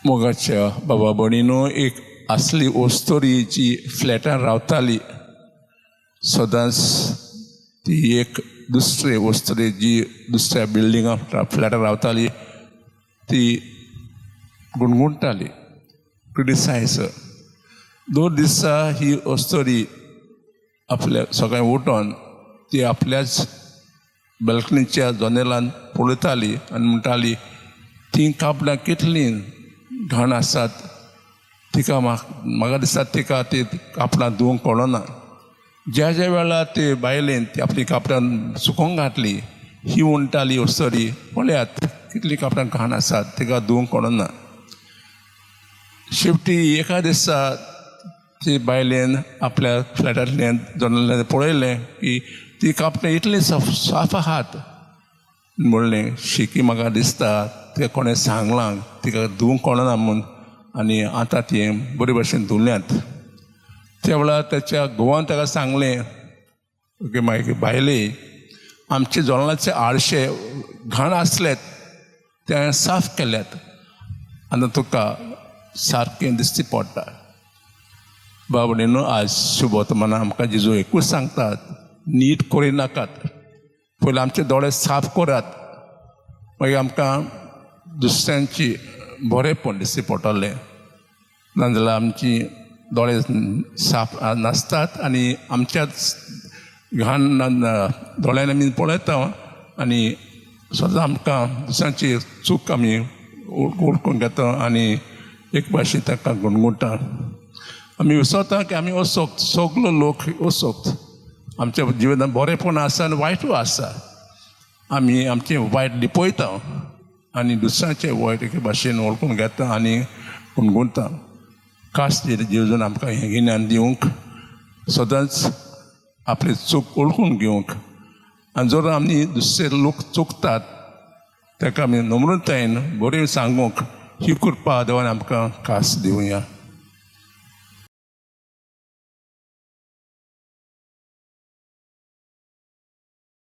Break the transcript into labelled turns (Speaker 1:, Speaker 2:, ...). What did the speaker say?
Speaker 1: मोगाच्या बाबा भयणीनो एक असली ओस्तोरी जी फ्लॅटान रावताली सदांच ती एक दुसरे ओस्तोरी जी दुसऱ्या बिल्डिंगा फ्लॅटान रावताली ती गुणगुणटाली क्रिटिसायज 2 दिसा ही ओस्तोरी आपल्या सकाळी उठोन ती आपल्याच बॅल्कनीच्या जनेलान पळयताली आनी म्हणटाली ती कापडां कितलीं घाण आसात तिका म्हाका दिसता तिका ती कापडां धुवंक कळना ज्या ज्या वेळार ते बायलेन ती आपली कापडां सुकोवंक घातली ही म्हणटाली ओस्तोरी पळयात कितलीं कापडां घाण आसात तिका धुवंक कळना शेवटी एका दिसा ती बायलेन आपल्या फ्लॅटांतल्यान जनेलांतल्यान पळयलें की ती कापडां इतली साफ आहात म्हणलें शिकी म्हाका दिसता तिका कोणें सांगलां तिका धुवंक कळना म्हूण आनी आतां ती बरे भशेन धुल्यांत त्या वेळार त्याच्या घोवान ताका सांगलें की मागीर बायले आमचे जनेलाचे आडशे घाण आसलेत ते हांवें साफ केल्यात आनी तुका सारकें दिसती पडटा बाबडीनो आज शुभ वर्तमानां आमकां जेजू एकूच सांगतात नीट करिनाकात पयलीं आमचे दोळे साफ करात मागीर आमकां दुसऱ्यांची बरेंपण दिसती पडटलें नाजाल्यार आमची दोळे साफ नासतात आनी आमच्याच घाण दोळ्यांनी आमी पळयता आनी सदांच आमकां दुसऱ्यांची चूक आमी ओळखून घेता आनी एक भाशेन ताका गुणगुणटा आमी विसरता की आमी असोक्त सगलो लोक असोक्त आमच्या जिवितांत बरेंपण आसा आनी वायटूय आसा आमी आमचें वायट लिपयता आनी दुसऱ्यांचें वायट एके भाशेन वळखून घेता आनी गुणगुणता खास जेजून आमकां हें गिन्यान दिवंक सदांच आपली चूक ओळखून घेवंक आनी जर आमी दुसरे लोक चुकतात ताका आमी नम्रतायेन बरें सांगूंक ही कृपा देवान आमकां खास दिवया.